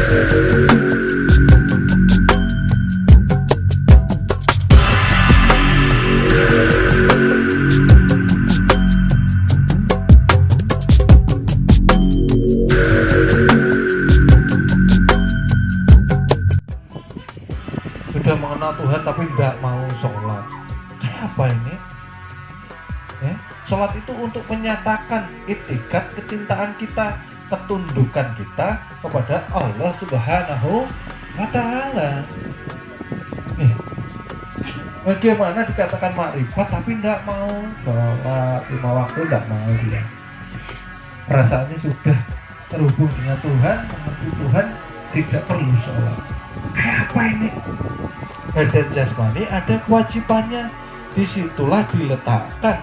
Sudah mengenal Tuhan tapi tidak mau sholat. Kayak apa ini? Ya, sholat itu untuk menyatakan itikat kecintaan kita, ketundukan kita kepada Allah Subhanahu wa Ta'ala. Bagaimana dikatakan makrifat tapi tidak mau sholat 5 waktu, tidak mau dia. Perasaannya sudah terhubung dengan Tuhan, mengerti Tuhan, tidak perlu sholat. Kayak apa ini? Badan jasmani ada kewajibannya. Disitulah diletakkan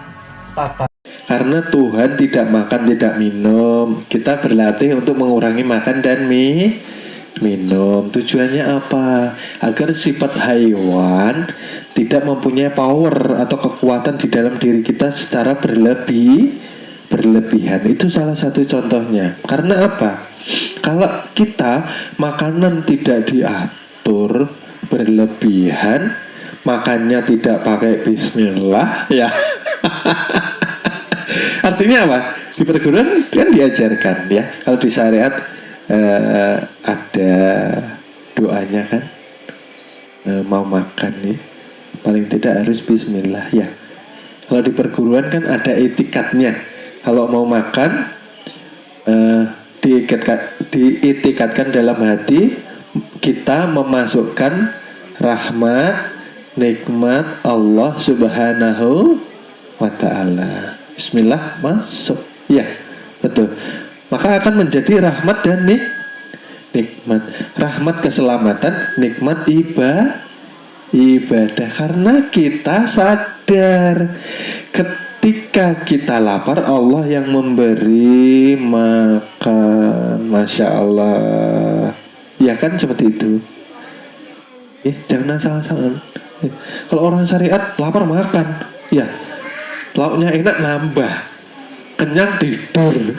tata. Karena Tuhan tidak makan, tidak minum, kita berlatih untuk mengurangi makan dan minum. Tujuannya apa? Agar sifat haiwan tidak mempunyai power atau kekuatan di dalam diri kita secara berlebihan. Itu salah satu contohnya. Karena apa? Kalau kita makanan tidak diatur berlebihan, makannya tidak pakai bismillah, ya. Artinya apa? Di perguruan kan diajarkan, ya. Kalau di syariat ada doanya kan, mau makan nih paling tidak harus bismillah, ya. Kalau di perguruan kan ada etikatnya. Kalau mau makan diitikatkan dalam hati kita memasukkan rahmat, nikmat Allah Subhanahu wa Ta'ala. Bismillah, masuk. Ya, betul. Maka akan menjadi rahmat dan nikmat. Rahmat keselamatan, nikmat ibadah. Karena kita sadar ketika kita lapar, Allah yang memberi makan. Masya Allah. Ya kan seperti itu. Ya, jangan asal-asalan. Ya. Kalau orang syariat lapar makan, ya lauknya enak nambah, kenyang tidur.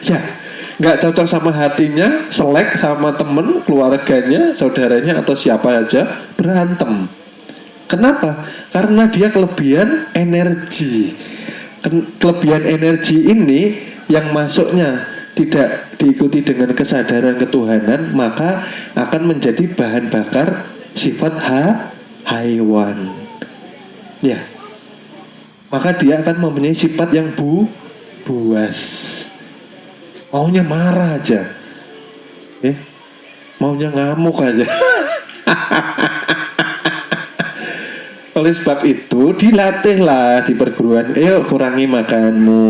Ya, nggak cocok sama hatinya, selek sama temen, keluarganya, saudaranya atau siapa aja, berantem. Kenapa? Karena dia kelebihan energi. Kelebihan energi ini yang masuknya tidak diikuti dengan kesadaran ketuhanan, maka akan menjadi bahan bakar sifat haiwan. Ya. Maka dia akan mempunyai sifat yang buas. Maunya marah aja. Maunya ngamuk aja. Oleh sebab itu dilatihlah di perguruan. Ayo kurangi makanmu.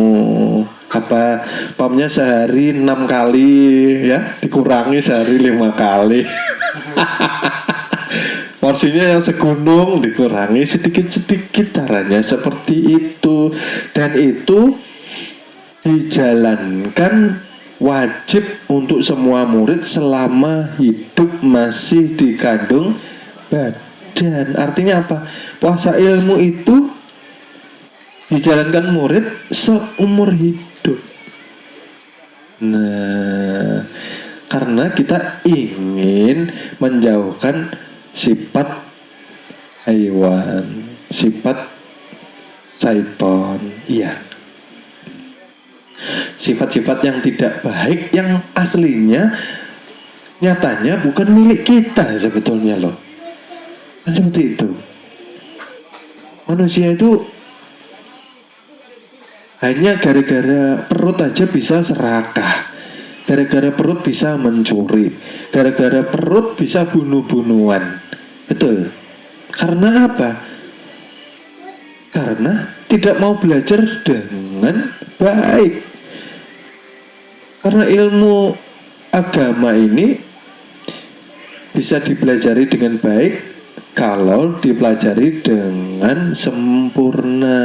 Apa pamnya sehari 6 kali, ya dikurangi sehari 5 kali. Porsinya yang segunung dikurangi sedikit-sedikit, caranya seperti itu. Dan itu dijalankan wajib untuk semua murid selama hidup masih dikandung badan. Artinya apa? Puasa ilmu itu dijalankan murid seumur hidup. Nah, karena kita ingin menjauhkan sifat haiwan, sifat syaitan, iya. Sifat-sifat yang tidak baik yang aslinya nyatanya bukan milik kita sebetulnya loh. Kan seperti itu. Manusia itu hanya gara-gara perut aja bisa serakah, gara-gara perut bisa mencuri, gara-gara perut bisa bunuh-bunuhan. Betul. Karena apa? Karena tidak mau belajar dengan baik. Karena ilmu agama ini bisa dipelajari dengan baik kalau dipelajari dengan sempurna.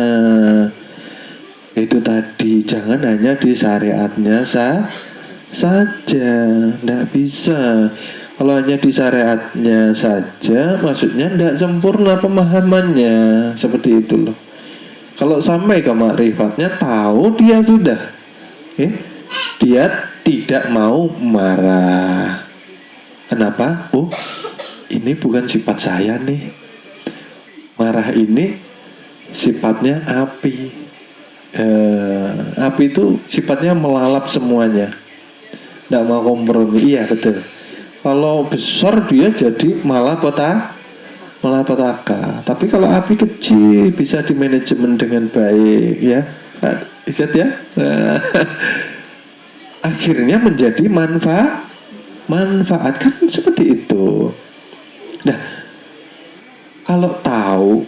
Itu tadi, jangan hanya di syariatnya saja, tidak bisa. Kalau hanya di syariatnya saja, maksudnya tidak sempurna pemahamannya, seperti itu loh. Kalau sampai ke makrifatnya, tahu dia sudah, dia tidak mau marah. Kenapa? Oh, ini bukan sifat saya nih. Marah ini sifatnya api. Api itu sifatnya melalap semuanya, tidak mau kompromi. Iya betul. Kalau besar dia jadi malapetaka. Tapi kalau api kecil bisa dimanajemen dengan baik, ya. Lihat ya. Akhirnya menjadi manfaat kan seperti itu. Nah,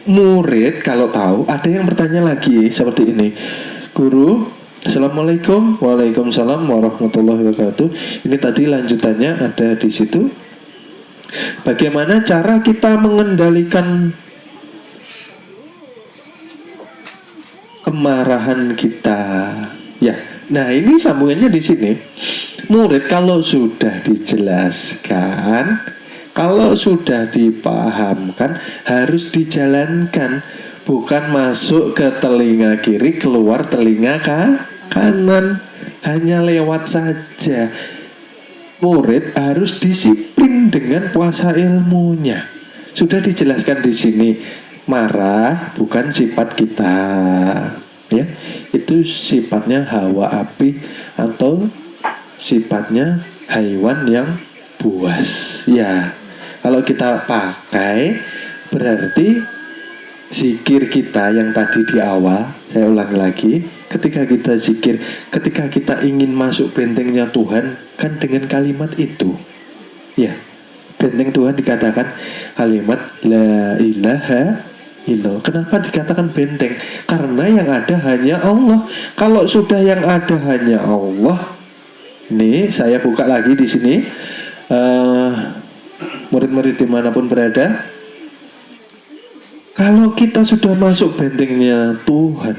murid kalau tahu, ada yang bertanya lagi seperti ini, guru, assalamualaikum, waalaikumsalam warahmatullahi wabarakatuh. Ini tadi lanjutannya ada di situ. Bagaimana cara kita mengendalikan kemarahan kita? Ya, nah ini sambungannya di sini. Murid kalau sudah dijelaskan, kalau sudah dipahamkan, harus dijalankan, bukan masuk ke telinga kiri, keluar telinga kanan, hanya lewat saja. Murid harus disiplin dengan puasa ilmunya. Sudah dijelaskan di sini, marah bukan sifat kita, ya, itu sifatnya hawa api atau sifatnya hewan yang buas. Ya, kalau kita pakai berarti zikir kita yang tadi di awal, saya ulangi lagi, ketika kita zikir, ketika kita ingin masuk bentengnya Tuhan, kan dengan kalimat itu. Ya, benteng Tuhan dikatakan kalimat la ilaha illallah. Kenapa dikatakan benteng? Karena yang ada hanya Allah. Kalau sudah yang ada hanya Allah, nih saya buka lagi di sini. Murid-murid dimanapun berada, kalau kita sudah masuk bentengnya Tuhan,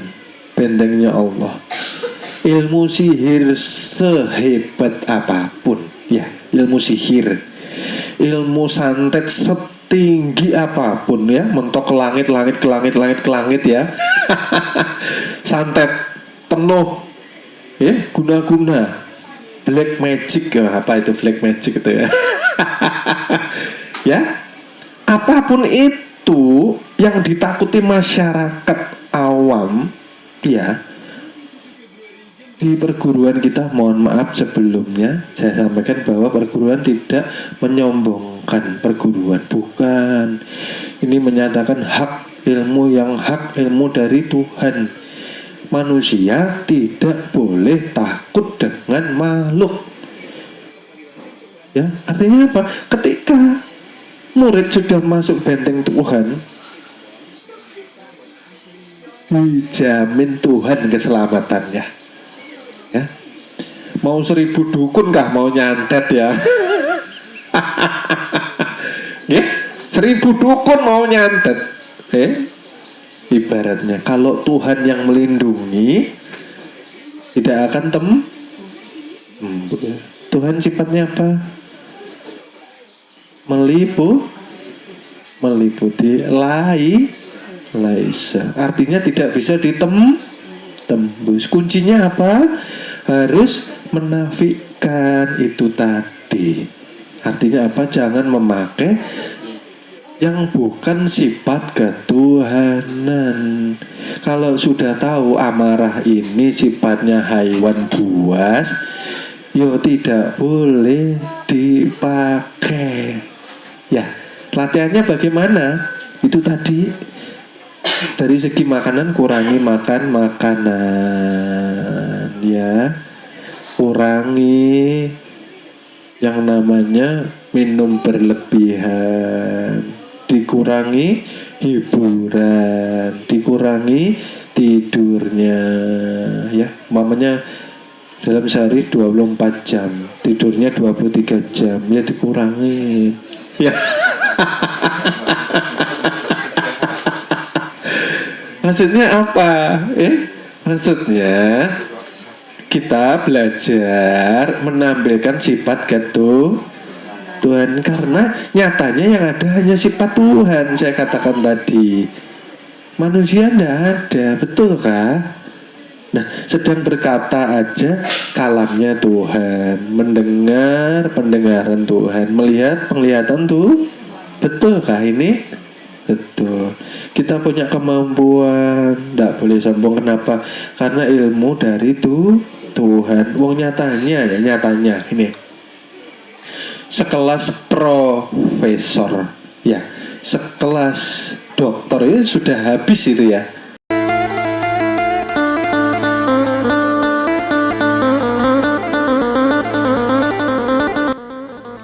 bentengnya Allah, ilmu sihir sehebat apapun, ya, ilmu sihir, ilmu santet setinggi apapun, ya, mentok ke langit ya, santet penuh, ya, guna-guna, black magic, apa itu black magic itu ya? Ya, apapun itu yang ditakuti masyarakat awam, ya, di perguruan kita, mohon maaf sebelumnya saya sampaikan bahwa perguruan tidak menyombongkan perguruan, bukan. Ini menyatakan hak ilmu yang hak ilmu dari Tuhan. Manusia tidak boleh takut dengan makhluk. Ya, artinya apa? Ketika murid sudah masuk benteng Tuhan, dijamin Tuhan keselamatannya. Ya, mau 1000 dukun kah mau nyantet ya? Ya, 1000 dukun mau nyantet. Ibaratnya kalau Tuhan yang melindungi, tidak akan Tuhan sifatnya apa? Meliputi laisa. Artinya tidak bisa ditembus. Kuncinya apa? Harus menafikan itu tadi. Artinya apa? Jangan memakai yang bukan sifat ketuhanan. Kalau sudah tahu amarah ini sifatnya hewan buas, yo tidak boleh dipakai. Ya, latihannya bagaimana? Itu tadi, dari segi makanan, kurangi makan makanan, ya, kurangi yang namanya minum berlebihan, dikurangi hiburan, dikurangi tidurnya, ya, mamanya dalam sehari 24 jam, tidurnya 23 jam, ya dikurangi, ya. Maksudnya apa? Maksudnya kita belajar menampilkan sifat Tuhan, karena nyatanya yang ada hanya sifat Tuhan. Saya katakan tadi, manusia tidak ada, betul kah? Nah, sedang berkata aja kalamnya Tuhan, mendengar pendengaran Tuhan, melihat penglihatan tuh. Betulkah ini? Betul. Kita punya kemampuan, tidak boleh sombong. Kenapa? Karena ilmu dari Tuhan. Wong nyatanya ini sekelas profesor, ya, sekelas doktor itu sudah habis itu ya.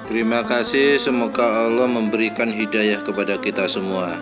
Terima kasih, semoga Allah memberikan hidayah kepada kita semua.